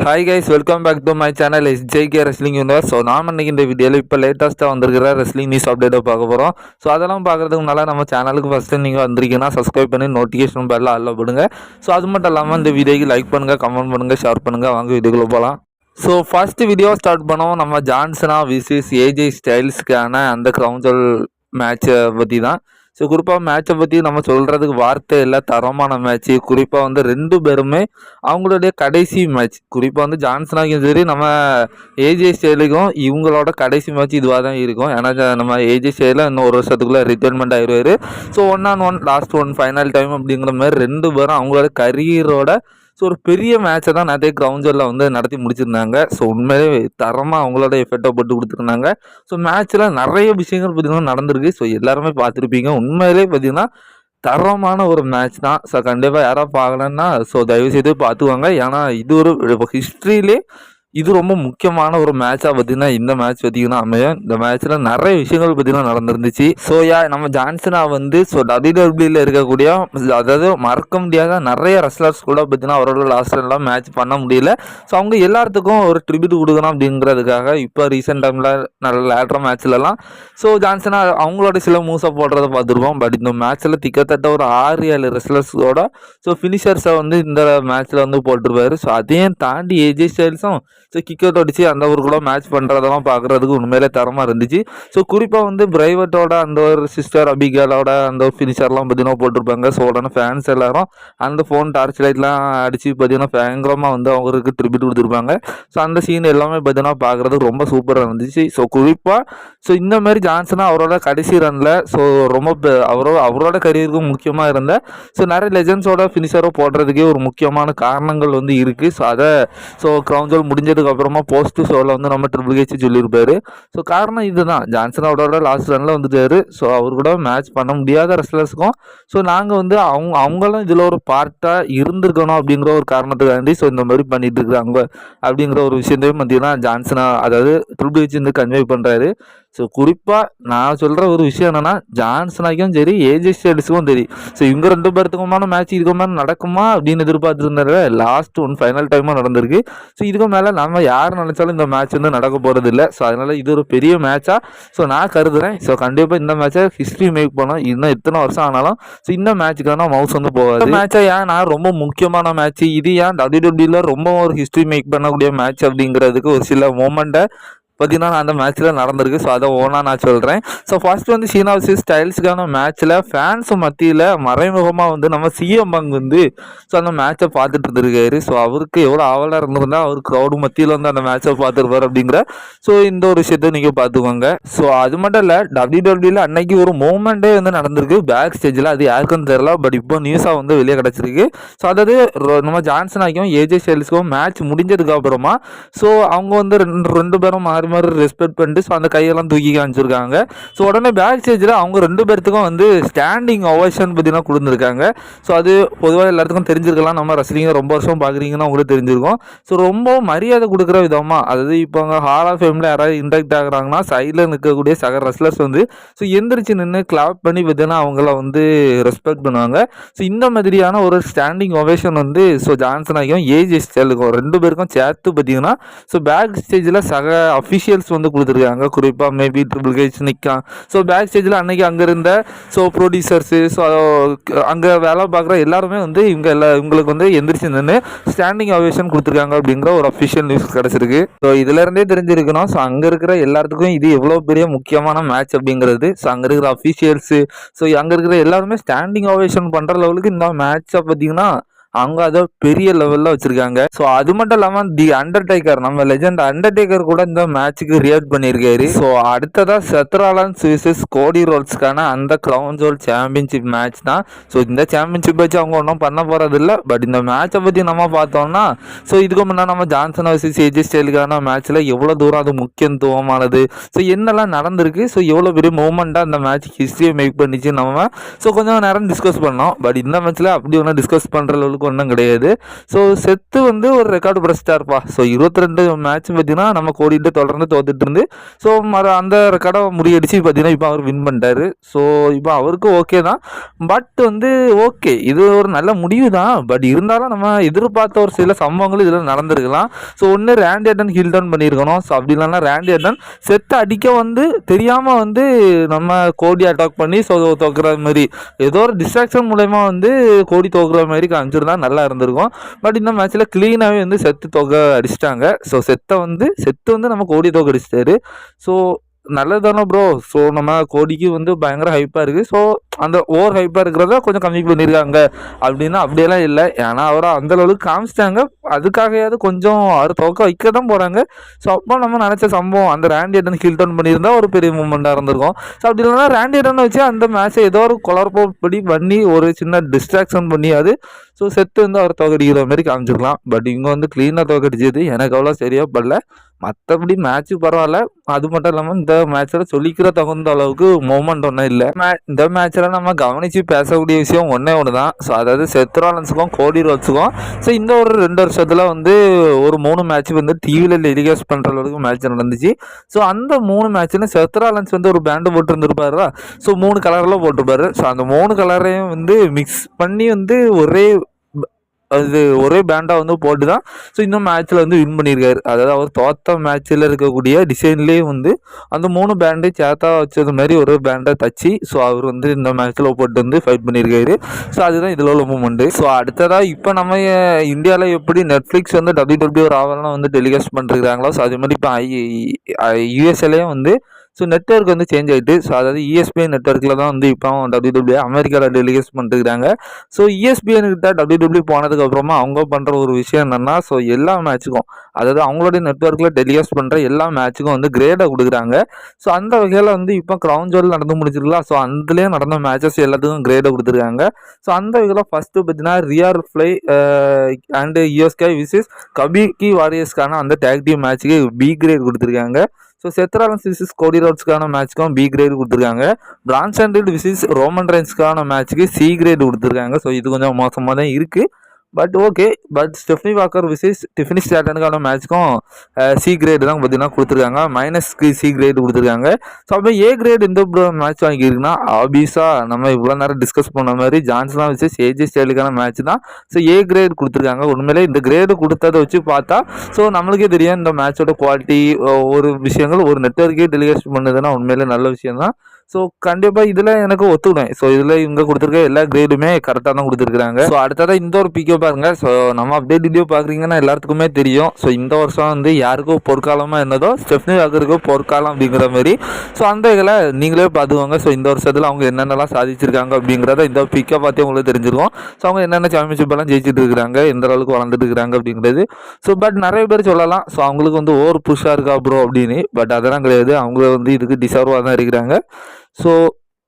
Hi guys, welcome back to my channel SJK wrestling universe. So நாம் இன்னைக்கு இந்த வீடியோவில் இப்போ லேட்டஸ்ட்டாக வந்திருக்கிற ரெஸ்லிங் நியூஸ் அப்டேட்டை பார்க்க போகிறோம். ஸோ அதெல்லாம் பார்க்குறதுக்கு முன்னால் நம்ம சேனலுக்கு ஃபஸ்ட்டு நீங்கள் வந்திருக்கீங்கன்னா சப்ஸ்கிரைப் பண்ணி நோட்டிஃபிகேஷன் பெல்ல ஆல்ல போடுங்க. ஸோ அது மட்டும் இல்லாமல் இந்த வீடியோக்கு லைக் பண்ணுங்கள், கமெண்ட் பண்ணுங்கள், ஷேர் பண்ணுங்கள். வாங்க வீடியோக்குள்ளே போகலாம். ஸோ ஃபஸ்ட்டு வீடியோ ஸ்டார்ட் பண்ணோம். நம்ம ஜான்சனா விசிஸ் AJ ஸ்டைல்ஸ்க்கான அந்த கிரவுஞ்சல் மேட்சை பற்றி தான். ஸோ குறிப்பாக மேட்சை பற்றி நம்ம சொல்கிறதுக்கு வார்த்தை இல்லை, தரமான மேட்ச்சு. குறிப்பாக வந்து ரெண்டு பேருமே அவங்களுடைய கடைசி மேட்ச், குறிப்பாக வந்து ஜான்சனாக்கும் சரி நம்ம AJ ஸ்டைலுக்கும் இவங்களோட கடைசி மேட்ச் இதுவாக தான் இருக்கும். ஏன்னா நம்ம AJ ஸ்டைலில் இன்னும் ஒரு வருஷத்துக்குள்ளே ரிட்டைர்மெண்ட் ஆயிடுவார். So 1-on-1 last one final time அப்படிங்கிற மாதிரி ரெண்டு பேரும் அவங்களோட கரியரோட ஸோ ஒரு பெரிய மேட்சை தான் நிறைய கிரவுண்ட்ஸில் வந்து நடத்தி முடிச்சிருந்தாங்க. ஸோ உண்மையிலே தரமாக அவங்களோட எஃபெக்டை போட்டு கொடுத்துருந்தாங்க. ஸோ மேட்ச்சில் நிறைய விஷயங்கள் பார்த்திங்கன்னா நடந்திருக்கு. ஸோ எல்லாருமே பார்த்துருப்பீங்க. உண்மையிலே பார்த்திங்கன்னா தரமான ஒரு மேட்ச் தான். ஸோ கண்டிப்பாக யாராவது பார்க்கலன்னா ஸோ தயவுசெய்து பார்த்துவாங்க. ஏன்னா இது ஒரு ஹிஸ்ட்ரியிலே இது ரொம்ப முக்கியமான ஒரு மேட்சாக பார்த்தீங்கன்னா இந்த மேட்ச் பார்த்தீங்கன்னா அமையும். இந்த மேட்ச்சில் நிறைய விஷயங்கள் பார்த்தீங்கன்னா நடந்துருந்துச்சு. ஸோ நம்ம ஜான்சனா வந்து ஸோ WWE இருக்கக்கூடிய, அதாவது மறக்க முடியாத நிறைய ரெஸ்லர்ஸ் கூட பார்த்தீங்கன்னா அவரோட லாஸ்ட்லாம் மேட்ச் பண்ண முடியல. ஸோ அவங்க எல்லாத்துக்கும் ஒரு ட்ரிபியூட் கொடுக்கணும் அப்படிங்கிறதுக்காக இப்போ ரீசெண்ட் டைமில் நல்ல லேட்டர் மேட்ச்லலாம் ஸோ ஜான்சனா அவங்களோட சில மூவ்ஸை போடுறத பார்த்துருப்போம். பட் இந்த மேட்ச்சில் திக்கத்தட்ட ஒரு 6-7 ரெஸ்லர்ஸோட ஸோ ஃபினிஷர்ஸை வந்து இந்த மேட்ச்சில் வந்து போட்டிருப்பாரு. ஸோ அதையும் தாண்டி AJ ஸ்டைல்ஸும் ஸோ கிக் அவுட் அடித்து அந்த ஒரு கூட மேட்ச் பண்ணுறதெல்லாம் பார்க்குறதுக்கு உண்மையிலே தரமாக இருந்துச்சு. ஸோ குறிப்பாக வந்து பிரைவேட்டோட அந்த ஒரு சிஸ்டர் அபிகாலோட அந்த ஒரு ஃபினிஷர்லாம் பார்த்தீங்கன்னா போட்டிருப்பாங்க. ஸோ உடனே ஃபேன்ஸ் எல்லாரும் அந்த ஃபோன் டார்ச் லைட்லாம் அடித்து பார்த்தீங்கன்னா பயங்கரமாக வந்து அவங்களுக்கு ட்ரிபியூட் கொடுத்துருப்பாங்க. ஸோ அந்த சீன் எல்லாமே பார்த்தீங்கன்னா பார்க்குறதுக்கு ரொம்ப சூப்பராக இருந்துச்சு. ஸோ குறிப்பாக ஸோ இந்த மாதிரி ஜான்சனா அவரோட கடைசி ரனில் ஸோ ரொம்ப அவரோட கரியருக்கு முக்கியமாக இருந்த ஸோ நிறைய லெஜண்ட்ஸோட ஃபினிஷரை போடுறதுக்கே ஒரு முக்கியமான காரணங்கள் வந்து இருக்குது. ஸோ அதை ஸோ கிரவுண்ட் முடிஞ்சது அப்புறமா போஸ்ட் ஷோவில் வந்து நம்ம ட்ரிபிள் H சொல்லியிருப்பாரு. ஸோ காரணம் இதுதான், ஜான்சனோட லாஸ்ட் ரனில் வந்துட்டாரு. ஸோ அவர் கூட மேட்ச் பண்ண முடியாத ரெஸ்லர்ஸுக்கும் ஸோ நாங்கள் வந்து அவங்களும் இதில் ஒரு பார்ட்டாக இருந்திருக்கணும் அப்படிங்கிற ஒரு காரணத்துக்காண்டி ஸோ இந்த மாதிரி பண்ணிட்டு இருக்கிறாங்க அப்படிங்கிற ஒரு விஷயத்தையும் பார்த்தீங்கன்னா ஜான்சனா, அதாவது ட்ரிபிள் H வந்து கன்வே பண்ணுறாரு. ஸோ குறிப்பாக நான் சொல்கிற ஒரு விஷயம் என்னென்னா, ஜான்சனாக்கும் சரி AJ ஸ்டைல்ஸுக்கும் சரி ஸோ இவங்க ரெண்டு பேர்த்துக்குமான மேட்ச் இதுக்கு மேலே நடக்குமா அப்படின்னு எதிர்பார்த்துருந்தாரு. லாஸ்ட் ஒன் ஃபைனல் டைமாக நடந்திருக்கு. ஸோ இதுக்கு மேலே நம்ம யார் நினச்சாலும் இந்த மேட்ச் வந்து நடக்க போகிறது இல்லை. ஸோ அதனால் இது ஒரு பெரிய மேட்சாக ஸோ நான் கருதுகிறேன். ஸோ கண்டிப்பாக இந்த மேட்சை ஹிஸ்ட்ரி மேக் பண்ணோம். இன்னும் எத்தனை வருஷம் ஆனாலும் ஸோ இந்த மேட்சுக்கான மவுஸ் வந்து போகாது. மேட்சை ஏன் நான் ரொம்ப முக்கியமான மேட்ச் இது, ஏன் WWE ரொம்ப ஒரு ஹிஸ்ட்ரி மேக் பண்ணக்கூடிய மேட்ச் அப்படிங்கிறதுக்கு ஒரு சில மூமெண்ட்டை பார்த்தீங்கன்னா அந்த மேட்ச்சில் நடந்திருக்கு. ஸோ அதை ஓனாக நான் சொல்கிறேன். ஸோ ஃபர்ஸ்ட் வந்து சீனா வர்சஸ் ஸ்டைல்ஸுக்கான மேட்ச்சில் ஃபேன்ஸ் மத்தியில் மறைமுகமாக வந்து நம்ம CM Punk வந்து ஸோ அந்த மேட்சை பார்த்துட்டு இருந்திருக்காரு. ஸோ அவருக்கு எவ்வளோ ஆவலாக இருந்திருந்தால் அவர் க்ரௌடு மத்தியில் வந்து அந்த மேட்சை பார்த்துருப்பார் அப்படிங்கிற ஸோ இந்த ஒரு விஷயத்தை நீங்கள் பார்த்துக்கோங்க. ஸோ அது மட்டும் இல்லை, WWE அன்னைக்கு ஒரு மூமெண்ட்டே வந்து நடந்திருக்கு பேக் ஸ்டேஜில். அது யாருக்குன்னு தெரியல, பட் இப்போ நியூஸாக வந்து வெளியே கிடச்சிருக்கு. ஸோ அதாவது நம்ம ஜான்சனாக்கும் AJ ஸ்டைல்ஸுக்கும் மேட்ச் முடிஞ்சதுக்கு அப்புறமா ஸோ அவங்க வந்து ரெண்டு பேரும் மாறி ரெஸ்பெக்ட் பண்ணிட்டு ஸோ அந்த கையெல்லாம் தூக்கி காமிச்சிருக்காங்க. ஸோ உடனே பேக் ஸ்டேஜில் அவங்க ரெண்டு பேர்த்துக்கும் வந்து ஸ்டாண்டிங் ஓவேஷன் பார்த்தீங்கன்னா கொடுத்துருக்காங்க. ஸோ அது பொதுவாக எல்லாத்துக்கும் தெரிஞ்சிருக்கலாம். நம்ம ரெஸ்லிங்கை ரொம்ப வருஷம் பார்க்குறீங்கன்னா உங்களுக்கு தெரிஞ்சிருக்கும். ஸோ ரொம்ப மரியாதை கொடுக்குற விதமாக, அதாவது இப்போ அங்கே ஹால் ஆஃப் ஃபேமில் யாராவது இன்டெக்ட் ஆகுறாங்கன்னா சைடில் நிற்கக்கூடிய சக ரெஸ்லர்ஸ் வந்து ஸோ எந்திரிச்சு நின்று கிளாப் பண்ணி பார்த்தீங்கன்னா அவங்கள வந்து ரெஸ்பெக்ட் பண்ணுவாங்க. ஸோ இந்த மாதிரியான ஒரு ஸ்டாண்டிங் ஓவேஷன் வந்து ஸோ ஜான்சனாக்கும் AJ ஸ்டைலுக்கும் ரெண்டு பேருக்கும் சேர்த்து பார்த்தீங்கன்னா ஸோ பேக் ஸ்டேஜில் சக அஃபிஷியல்ஸ் வந்து கொடுத்துருக்காங்க. குறிப்பாக மேபி ட்ரிபிள் H நிற்கான். ஸோ பேக் ஸ்டேஜில் அன்றைக்கி அங்கே இருந்த ஸோ ப்ரொடியூசர்ஸு ஸோ அங்கே வேலை பார்க்குற எல்லாருமே வந்து இவங்களுக்கு வந்து எந்திரிச்சு நின்று ஸ்டாண்டிங் அவேஷன் கொடுத்துருக்காங்க அப்படிங்கிற ஒரு அஃபிஷியல் நியூஸ் கிடச்சிருக்கு. ஸோ இதிலேருந்தே தெரிஞ்சிருக்கணும் ஸோ அங்கே இருக்கிற எல்லாத்துக்கும் இது எவ்வளோ பெரிய முக்கியமான மேட்ச் அப்படிங்கிறது. ஸோ அங்கே இருக்கிற அஃபிஷியல்ஸு ஸோ அங்கே இருக்கிற எல்லாருமே ஸ்டாண்டிங் அவேஷன் பண்ணுற லெவலுக்கு இந்த மேட்சை பார்த்தீங்கன்னா அவங்க அதை பெரிய லெவலில் வச்சுருக்காங்க. ஸோ அது மட்டும் இல்லாமல் தி அண்டர்டேக்கர், நம்ம லெஜண்ட் அண்டர்டேக்கர் கூட இந்த மேட்சுக்கு ரியாக்ட் பண்ணியிருக்காரு. ஸோ அடுத்ததாக செத் ராலன்ஸ் விசஸ் கோடி ரோல்ஸ்க்கான அந்த கிரவுன் ஜுவல் சாம்பியன்ஷிப் மேட்ச் தான். ஸோ இந்த சாம்பியன்ஷிப் வச்சு அவங்க ஒன்றும் பண்ண போகிறது இல்லை. பட் இந்த மேட்சை பற்றி நம்ம பார்த்தோம்னா ஸோ இதுக்கு முன்னாடி நம்ம ஜான்சன் வர்சஸ் AJ ஸ்டைலுக்கான மேட்ச்சில் எவ்வளோ தூரம் அது முக்கியத்துவமானது, ஸோ என்னெல்லாம் நடந்திருக்கு, ஸோ எவ்வளோ பெரிய மூமெண்ட்டாக அந்த மேட்ச் ஹிஸ்ட்ரியை மேக் பண்ணிச்சு நம்ம ஸோ கொஞ்சம் நேரம் டிஸ்கஸ் பண்ணோம். பட் இந்த மேட்ச்சில் அப்படி ஒன்றும் டிஸ்கஸ் பண்ணுற அளவுக்கு அளவுக்கு ஒன்றும் கிடையாது. ஸோ செத்து வந்து ஒரு ரெக்கார்டு பிரச்சிட்டாருப்பா. ஸோ 22 மேட்ச் பார்த்தீங்கன்னா நம்ம கோடிட்டு தொடர்ந்து தோத்துட்டு இருந்து ஸோ அந்த ரெக்கார்டை முறியடிச்சு பார்த்தீங்கன்னா இப்போ அவர் வின் பண்ணிட்டாரு. ஸோ இப்போ அவருக்கு ஓகே தான். பட் வந்து ஓகே இது ஒரு நல்ல முடிவு தான். பட் இருந்தாலும் நம்ம எதிர்பார்த்த ஒரு சில சம்பவங்கள் இதில் நடந்திருக்கலாம். ஸோ ஒன்று ரேண்டி ஆர்டன் ஹீல் டவுன் பண்ணியிருக்கணும். ஸோ அப்படி இல்லைன்னா ரேண்டி ஆர்டன் செத்து அடிக்க வந்து தெரியாமல் வந்து நம்ம கோடி அட்டாக் பண்ணி ஸோ தோக்குற மாதிரி ஏதோ ஒரு டிஸ்ட்ராக்ஷன் மூலயமா வந்து கோடி தோக்குற மாதிரி காமிச்சிருந்தா நல்லா இருந்திருக்கும். பட் இந்த மேட்ச்சில் க்ளீனாகவே வந்து செத்து அடிச்சிட்டாங்க. ஸோ செத்து வந்து நம்ம கோடி தோக்க அடிச்சிட்டாரு. ஸோ நல்லது தானே ப்ரோ. ஸோ நம்ம கோடிக்கு வந்து பயங்கர ஹைப்பாக இருக்குது. ஸோ அந்த ஓவர் ஹைப்பாக இருக்கிறத கொஞ்சம் கம்மி பண்ணியிருக்காங்க அப்படின்னா அப்படியெல்லாம் இல்லை. ஏன்னா அவரை அந்தளவுக்கு காமிச்சிட்டாங்க. அதுக்காகையாவது கொஞ்சம் அவர் தோக்க வைக்க தான் போகிறாங்க. ஸோ அப்போ நம்ம நினச்ச சம்பவம் அந்த ரேண்டி ஆர்டன் ஹீல் டவுன் பண்ணியிருந்தால் ஒரு பெரிய மூமெண்ட்டாக இருந்திருக்கும். ஸோ அப்படி இல்லைனா ரேண்டி ஆர்டனை வச்சு அந்த மேட்ச்சை ஏதோ ஒரு குழப்பப்படி பண்ணி ஒரு சின்ன டிஸ்ட்ராக்ஷன் பண்ணியாது ஸோ செத்து வந்து அவர் தோக்கடிக்கிற மாதிரி காமிச்சிருக்கலாம். பட் இவங்க வந்து க்ளீனாக தோக்கடிச்சது எனக்கு அவ்வளோ சரியாக படல. மற்றபடி மேட்ச்சு பரவாயில்ல. அது மட்டும் இல்லாமல் இந்த மேட்ச்சில் சொல்லிக்கிற தகுந்த அளவுக்கு மூமெண்ட் ஒன்றும் இல்லை. இந்த மேட்ச்சில் நம்ம கவனித்து பேசக்கூடிய விஷயம் ஒன்றே ஒன்று தான். ஸோ அதாவது செத் ராலின்ஸுக்கும் கோடி ரோட்ஸுக்கும் ஸோ இந்த ஒரு 2 வருஷத்தில் வந்து ஒரு 3 மேட்ச் வந்து டிவியில் டெலிகாஸ்ட் பண்ணுற அளவுக்கு மேட்ச் நடந்துச்சு. ஸோ அந்த 3 மேட்ச்சில் செத் ராலின்ஸ் வந்து ஒரு பேண்டு போட்டுருந்துருப்பாரா. ஸோ 3 கலரில் போட்டிருப்பாரு. ஸோ அந்த 3 கலரையும் வந்து மிக்ஸ் பண்ணி வந்து ஒரே பேண்டாக வந்து போட்டு தான் ஸோ இந்த மேட்ச்சில் வந்து வின் பண்ணியிருக்காரு. அதாவது அவர் தோத்த மேட்ச்சில் இருக்கக்கூடிய டிசைன்லேயே வந்து அந்த 3 பேண்டை சேர்த்தா வச்சது மாதிரி ஒரு பேண்டை தச்சு ஸோ அவர் வந்து இந்த மேட்ச்சில் போட்டு வந்து ஃபைட் பண்ணியிருக்காரு. ஸோ அதுதான் இதில் உள்ள மூமெண்ட்டு. ஸோ அடுத்ததாக இப்போ நம்ம இந்தியாவில் எப்படி நெட்ஃப்ளிக்ஸ் வந்து WWE ராவல்லாம் வந்து டெலிகாஸ்ட் பண்ணிருக்காங்களோ ஸோ அதே மாதிரி இப்போ யூஎஸ்ஏலையும் வந்து ஸோ நெட்வொர்க் வந்து சேஞ்ச் ஆகிட்டு ஸோ அதாவது ESPN நெட்வொர்க்கில் தான் வந்து இப்போ WWE அமெரிக்காவில் டெலிகாஸ்ட் பண்ணிருக்காங்க. ஸோ ESPN கிட்ட WWE போனதுக்கப்புறமா அவங்க பண்ணுற ஒரு விஷயம் என்னென்னா ஸோ எல்லா மேட்ச்சுக்கும் அதாவது அவங்களுடைய நெட்வொர்க்கில் டெலிகாஸ்ட் பண்ணுற எல்லா மேட்ச்சுக்கும் வந்து கிரேடை கொடுக்குறாங்க. ஸோ அந்த வகையில் வந்து இப்போ கிரவுன் ஜுவல் நடந்து முடிச்சிருக்கலாம். ஸோ அதுலேயே நடந்த மேட்சஸ் எல்லாத்துக்கும் கிரேடை கொடுத்துருக்காங்க. ஸோ அந்த வகையில் ஃபஸ்ட்டு பார்த்தீங்கன்னா ரியார் ஃப்ளை அண்டு யூஎஸ்கே விசிஸ் கபிகி வாரியர்ஸ்க்கான அந்த டேக் டீம் மேட்ச்சுக்கு B கிரேட் கொடுத்துருக்காங்க. So Seth Rollins versus Cody ரோட்ஸ்க்கான மேட்ச்க்கும் B கிரேட் கொடுத்துருக்காங்க. பிரான்சன் ரீட் விசிஸ் ரோமன் ரெயின்ஸ்க்கான மேட்ச்சுக்கு C கிரேட் கொடுத்துருக்காங்க. ஸோ இது கொஞ்சம் மோசமாக தான் இருக்குது. But okay. But Stephanie Walker versus Tiffany ஸ்டாட்டனுக்கான மேட்ச்க்கும் C கிரேடு தான் பார்த்தீங்கன்னா கொடுத்துருக்காங்க. -க்கு C கிரேடு கொடுத்துருக்காங்க. ஸோ அப்போ A கிரேட் இந்த மேட்ச் வாங்கியிருக்குன்னா ஆபியஸாக நம்ம இவ்வளோ நேரம் டிஸ்கஸ் பண்ண மாதிரி ஜான்சனா விசிஸ் AJ ஸ்டைலுக்கான மேட்ச் தான். ஸோ A கிரேட் கொடுத்துருக்காங்க. உண்மையிலே இந்த கிரேடு கொடுத்ததை வச்சு பார்த்தா ஸோ நம்மளுக்கே தெரியும் இந்த மேட்சோட குவாலிட்டி ஒரு விஷயங்கள் ஒரு நெட்வொர்க்கே டெலிகாஸ்ட் பண்ணுதுன்னா உண்மையிலே நல்ல விஷயம் தான். ஸோ கண்டிப்பாக இதில் எனக்கு ஒத்துக்கிடும். ஸோ இதில் இவங்க கொடுத்துருக்க எல்லா கிரேடுமே கரெக்டாக தான் கொடுத்துருக்குறாங்க. ஸோ அடுத்ததாக இந்த ஒரு பிக்கோ பாருங்கள். ஸோ நம்ம அப்டேட் வீடியோ பார்க்குறீங்கன்னா எல்லாத்துக்குமே தெரியும். ஸோ இந்த வருஷம் வந்து யாருக்கோ பொற்காலமாக என்னதோ ஸ்டெஃப்னி வாக்கருக்கோ பொற்காலம் அப்படிங்கிற மாதிரி. ஸோ அந்த இதில் நீங்களே பார்த்துக்கோங்க. ஸோ இந்த வருஷத்தில் அவங்க என்னென்னலாம் சாதிச்சிருக்காங்க அப்படிங்கிறத இந்த பிக்கை பார்த்து உங்களுக்கு தெரிஞ்சிருக்கும். ஸோ அவங்க என்னென்ன சாம்பியன்ஷிப் எல்லாம் ஜெயிச்சுட்டு இருக்கிறாங்க, எந்த அளவுக்கு வளர்ந்துட்டு இருக்கிறாங்க அப்படிங்கிறது. ஸோ பட் நிறைய பேர் சொல்லலாம் ஸோ அவங்களுக்கு வந்து ஓவர் புஷ்ஷாக இருக்கா ப்ரோ அப்படின்னு. பட் அதெல்லாம் கிடையாது. அவங்க வந்து இதுக்கு டிசர்வாக தான் இருக்கிறாங்க. ஸோ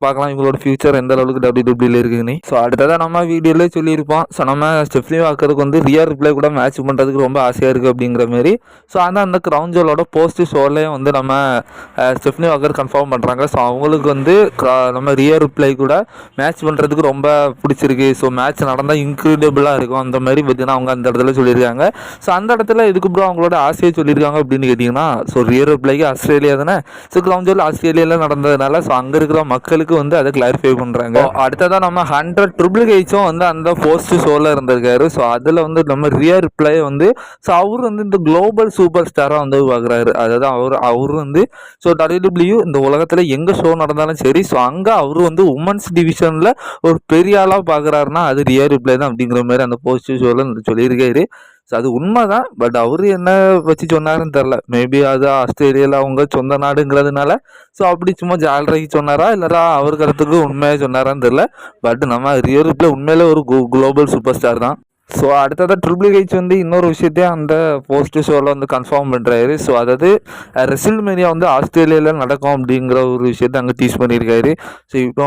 பார்க்கலாம் இவங்களோட ஃபியூச்சர் எந்த அளவுக்கு WWE இருக்குதுன்னு. ஸோ அடுத்ததாக நம்ம வீடியோலேயே சொல்லியிருப்போம். ஸோ நம்ம ஸ்டெஃப்னி வாக்கருக்கு வந்து ரியார் ரிப்ளை கூட மேட்ச் பண்ணுறதுக்கு ரொம்ப ஆசையாக இருக்குது அப்படிங்கிற மாதிரி. ஸோ அந்த கிரவுன் ஜுவலோட போஸ்ட் ஷோலையும் வந்து நம்ம ஸ்டெஃப்னி வாக்கர் கன்ஃபார்ம் பண்ணுறாங்க. ஸோ அவங்களுக்கு வந்து நம்ம ரியார் ரிப்ளை கூட மேட்ச் பண்ணுறதுக்கு ரொம்ப பிடிச்சிருக்கு. ஸோ மேட்ச் நடந்தால் இன்க்ரெடிபிளாக இருக்கும் அந்த மாதிரி பார்த்தீங்கன்னா அவங்க அந்த இடத்துல சொல்லியிருக்காங்க. ஸோ அந்த இடத்துல இதுக்கு அப்புறம் அவங்களோட ஆசையை சொல்லியிருக்காங்க அப்படின்னு கேட்டிங்கன்னா ஸோ ரியார் ரிப்ளைக்கு ஆஸ்திரேலியா தானே. ஸோ கிரவுன் ஜுவல் ஆஸ்திரேலியாவில் நடந்ததுனால ஸோ அங்கே இருக்கிற மக்களுக்கு வந்து அதை கிளாரிஃபை பண்ணுறாங்க. அடுத்ததாக நம்ம 100 ட்ரிபிள் ஹெச்சும் வந்து அந்த போஸ்ட் ஷோவில் இருந்திருக்காரு. ஸோ அதில் வந்து நம்ம ரியார் ரிப்ளை வந்து ஸோ அவர் வந்து இந்த குளோபல் சூப்பர் ஸ்டாராக வந்து பார்க்குறாரு. அதாவது அவர் வந்து ஸோ WWE இந்த உலகத்தில் எங்கே ஷோ நடந்தாலும் சரி ஸோ அங்கே அவர் வந்து உமன்ஸ் டிவிஷனில் ஒரு பெரிய ஆளாக பார்க்குறாருன்னா அது ரியார் ரிப்ளை தான் அப்படிங்கிற மாதிரி அந்த போஸ்ட் ஷோவில் சொல்லியிருக்காரு. ஸோ அது உண்மை தான். பட் அவர் என்ன வச்சு சொன்னாருன்னு தெரில. மேபி அது ஆஸ்திரேலியாவில் அவங்க சொந்த நாடுங்கிறதுனால ஸோ அப்படி சும்மா ஜாலரைக்கு சொன்னாரா இல்லைனா அவர் கருத்துக்கு உண்மையாக சொன்னாரான்னு தெரில. பட் நம்ம ரியார் ரிப்ளை உண்மையிலே ஒரு குளோபல் சூப்பர் ஸ்டார் தான். ஸோ அடுத்ததாக ட்ரிபிள் ஹெச் வந்து இன்னொரு விஷயத்தையும் அந்த போஸ்ட் ஷோவில் வந்து கன்ஃபார்ம் பண்ணுறாரு. ஸோ அதாவது ரெசில்மேனியா வந்து ஆஸ்திரேலியாவில் நடக்கும் அப்படிங்கிற ஒரு விஷயத்தை அங்கே டீஸ் பண்ணியிருக்காரு. ஸோ இப்போ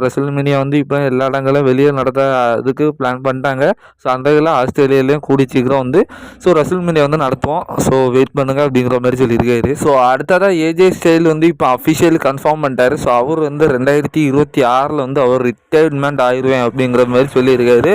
ரெசில்மேனியா வந்து இப்போ எல்லா இடங்களும் வெளியே நடத்த அதுக்கு பிளான் பண்ணிட்டாங்க. ஸோ அந்த இதில் ஆஸ்திரேலியாலையும் கூடி சீக்கிரம் வந்து ஸோ ரெசில்மேனியா வந்து நடத்துவோம். ஸோ வெயிட் பண்ணுங்க அப்படிங்கிற மாதிரி சொல்லியிருக்காரு. ஸோ அடுத்ததாக ஏஜே ஸ்டைல் வந்து இப்போ அஃபிஷியல் கன்ஃபார்ம் பண்ணிட்டாரு. ஸோ அவர் வந்து 2026 வந்து அவர் ரிட்டையர்மெண்ட் ஆயிடுவேன் அப்படிங்கிற மாதிரி சொல்லியிருக்காரு.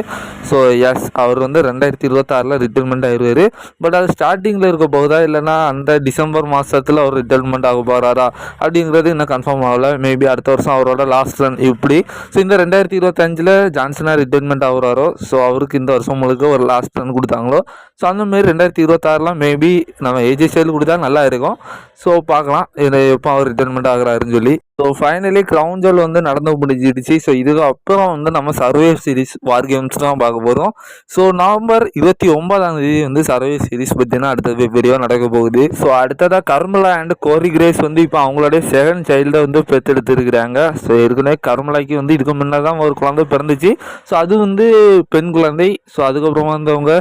ஸோ எஸ் அவர் வந்து 2026 ரிட்டைர்மெண்ட் ஆயிடுவார். பட் அது ஸ்டார்டிங்கில் இருக்க போகுதா இல்லைனா அந்த டிசம்பர் மாதத்தில் அவர் ரிட்டைர்மெண்ட் ஆக போகிறாரா அப்படிங்கிறது இன்னும் கன்ஃபார்ம் ஆகலை. மேபி அடுத்த வருஷம் அவரோட லாஸ்ட் ரன் இப்படி. ஸோ இந்த 2025 ஜான்சனாக ரிட்டைர்மெண்ட் ஆகுறாரோ, ஸோ அவருக்கு இந்த வருஷம் முழுக்க ஒரு லாஸ்ட் ரன் கொடுத்தாங்களோ, ஸோ அந்தமாரி 2026 மேபி நம்ம ஏஜே ஸ்டைல் கொடுத்தா நல்லா இருக்கும். ஸோ பார்க்கலாம் எப்போ அவர் ரிட்டைர்மெண்ட் ஆகுறாருன்னு சொல்லி. ஸோ ஃபைனலி கிரவுன் ஜுவல் வந்து நடந்து முடிஞ்சிடுச்சு. ஸோ இதுக்கு அப்புறம் வந்து நம்ம சர்வைவ் சீரிஸ் வார் கேம்ஸ் தான் பார்க்க போகிறோம். ஸோ நவம்பர் 29 வந்து சர்வைவ் சீரிஸ் பற்றினா அடுத்தது வீடியோ நடக்க போகுது. ஸோ அடுத்ததாக கர்மலா அண்ட் கோரி கிரேஸ் வந்து இப்போ அவங்களுடைய செகண்ட் சைல்டை வந்து பெற்றெடுத்துருக்குறாங்க. ஸோ ஏற்கனவே கர்மலாய்க்கு வந்து இதுக்கு முன்னே தான் ஒரு குழந்தை பிறந்துச்சு. ஸோ அது வந்து பெண் குழந்தை. ஸோ அதுக்கப்புறமா வந்து அவங்க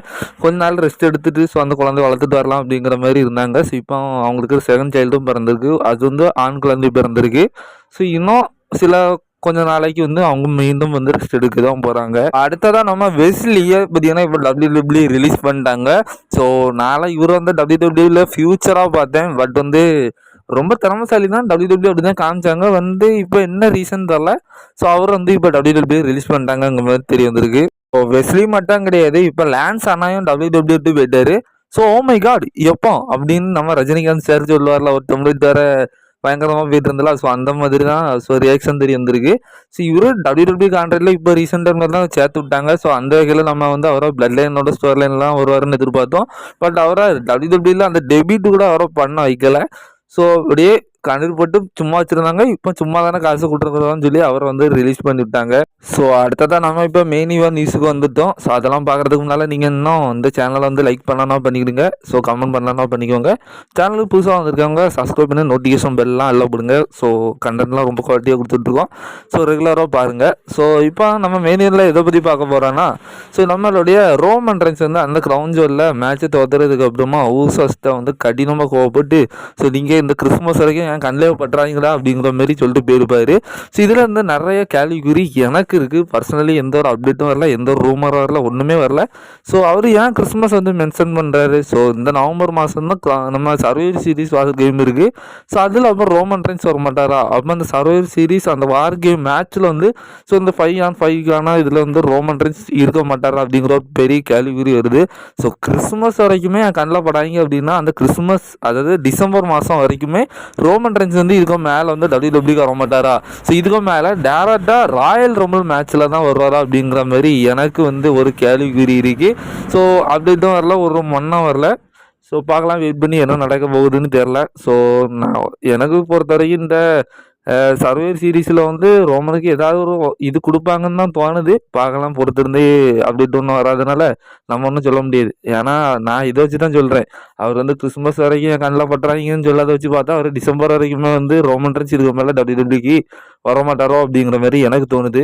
கொஞ்ச நாள் ரெஸ்ட் எடுத்துட்டு ஸோ அந்த குழந்தை வளர்த்துட்டு வரலாம் அப்படிங்கிற மாதிரி இருந்தாங்க. ஸோ இப்போ அவங்களுக்கு செகண்ட் சைல்டும் பிறந்திருக்கு. அது வந்து ஆண் குழந்தை பிறந்திருக்கு. ஸோ இன்னும் கொஞ்ச நாளைக்கு வந்து அவங்க மீண்டும் வந்து ரெஸ்ட் எடுக்க தான் போகிறாங்க. அடுத்ததான் நம்ம வெஸ்லியை பார்த்தீங்கன்னா இப்போ WWE ரிலீஸ் பண்ணிட்டாங்க. ஸோ நாளை இவர் வந்து WWE ஃபியூச்சராக பார்த்தேன். பட் வந்து ரொம்ப திறமைசாலி தான். WWE அப்படி தான் காமிச்சாங்க. வந்து இப்போ என்ன ரீசன் தெரில. ஸோ அவர் வந்து இப்போ WWE ரிலீஸ் பண்ணிட்டாங்க அங்கே மாதிரி தெரிய வந்திருக்கு. ஸோ வெஸ்லி மட்டும் கிடையாது, இப்போ லான்ஸ் அண்ணாயும் WWE போயிட்டாரு. ஸோ ஓ மை காட் எப்போ அப்படின்னு நம்ம ரஜினிகாந்த் சார் சொல்லுவார்ல, ஒரு தமிழ் தர பயங்கரமாக போயிட்டு இருந்தால. ஸோ அந்த மாதிரி தான் ஸோ ரியாக்ஷன் தெரிய வந்திருக்கு. ஸோ இவரு WWE கான்ட்ராக்டில் இப்போ ரீசெண்ட் டைமில் தான் சேர்த்து விட்டாங்க. ஸோ அந்த வகையில் நம்ம வந்து அவரை பிளட் லைனோட ஸ்டோர் லைன்லாம் வருவாருன்னு எதிர்பார்த்தோம். பட் அவரை WWE அந்த டெபியூட் கூட அவரை பண்ண வைக்கல. ஸோ அப்படியே கண்ணீர் போட்டு சும்மா வச்சுருந்தாங்க. இப்போ சும்மா தானே காசு கொடுத்துருக்குறோன்னு சொல்லி அவரை வந்து ரிலீஸ் பண்ணி விட்டாங்க. ஸோ அடுத்ததான் நம்ம இப்போ மெயின் ஈவென்ட் நியூஸுக்கு வந்துட்டோம். ஸோ அதெல்லாம் பார்க்குறதுக்கு முன்னால் நீங்கள் இன்னும் இந்த சேனலை வந்து லைக் பண்ணலாம் பண்ணிக்கிடுங்க. ஸோ கமெண்ட் பண்ணலாம் பண்ணிக்கோங்க. சேனலுக்கு புதுசாக வந்திருக்காங்க சப்ஸ்கிரைப் பண்ணி நோட்டிஃபிகேஷன் பெல்லாம் எல்லாம் போடுங்க. ஸோ கண்டென்ட்லாம் ரொம்ப குவாலிட்டியாக கொடுத்துட்ருக்கோம். ஸோ ரெகுலராக பாருங்கள். ஸோ இப்போ நம்ம மெயின் ஈவென்ட்டில் எதை பற்றி பார்க்க போகிறோன்னா, ஸோ நம்மளுடைய ரோமன் ரெயின்ஸ் வந்து அந்த கிரவுன் ஜுவலில் மேட்ச்சை தோத்துறதுக்கு அப்புறமா ஊசஸ்ட்டை வந்து கடினமாக கோவப்பட்டு ஸோ நீங்கள் இந்த கிறிஸ்மஸ் வரைக்கும் என் கண்ணிலே பட்டுறாங்களா அப்படிங்கிற மாதிரி சொல்லிட்டு போயிருப்பாரு. ஸோ இதில் வந்து நிறைய கேள்விக்குறி எனக்கு இருக்குது. பர்சனலி எந்த ஒரு அப்டேட்டும் வரல, எந்த ஒரு ரூமரும் வரல, ஒன்றுமே வரல. ஸோ அவர் ஏன் கிறிஸ்மஸ் வந்து மென்ஷன் பண்ணுறாரு? ஸோ இந்த நவம்பர் மாதம் தான் நம்ம சர்வைவர் சீரிஸ் வார் கேம் இருக்குது. ஸோ அதில் அப்புறம் ரோமன் ரெயின்ஸ் வர மாட்டாரா? அப்போ அந்த சர்வைவர் சீரிஸ் அந்த வார் கேம் மேட்ச்சில் வந்து ஸோ இந்த 5on5 இதில் வந்து ரோமன் ரெயின்ஸ் இருக்க மாட்டாரா அப்படிங்கிற ஒரு பெரிய கேள்விக்குறி வருது. ஸோ கிறிஸ்மஸ் வரைக்குமே என் கண்ணில் படாங்க அப்படின்னா அந்த கிறிஸ்மஸ் அதாவது டிசம்பர் மாதம் வரைக்குமே ரோமன் ரெயின்ஸ் வந்து இதுக்கு மேலே வந்து WWE வர மாட்டாரா? ஸோ இதுக்கு மேலே டேரக்டாக ராயல் ரம்பிள் மேட்ச்சில் தான் வருவாரா அப்படிங்கிற மாதிரி எனக்கு வந்து ஒரு கேள்விக்குறி இருக்குது. ஸோ அப்டேட்டும் வரல, ஒரு மண்ணும் வரல. ஸோ பார்க்கலாம், வெயிட் பண்ணி என்ன நடக்க போகுதுன்னு தெரில. ஸோ நான் எனக்கு பொறுத்த வரைக்கும் இந்த சர்வைவர் சீரீஸில் வந்து ரோமனுக்கு ஏதாவது ஒரு இது கொடுப்பாங்கன்னு தான் தோணுது. பார்க்கலாம், பொறுத்திருந்தே அப்டேட் ஒன்றும் வராதனால நம்ம ஒன்றும் சொல்ல முடியாது. ஏன்னா நான் இதை வச்சு தான் சொல்கிறேன். அவர் வந்து கிறிஸ்மஸ் வரைக்கும் என் கண்ணில் பட்டுறாங்கன்னு சொல்லாத வச்சு பார்த்தா அவர் டிசம்பர் வரைக்குமே வந்து ரோமன் ரெயின்ஸ் இதுக்கு மேலே WWE வர மாட்டாரோ அப்படிங்கிற மாதிரி எனக்கு தோணுது.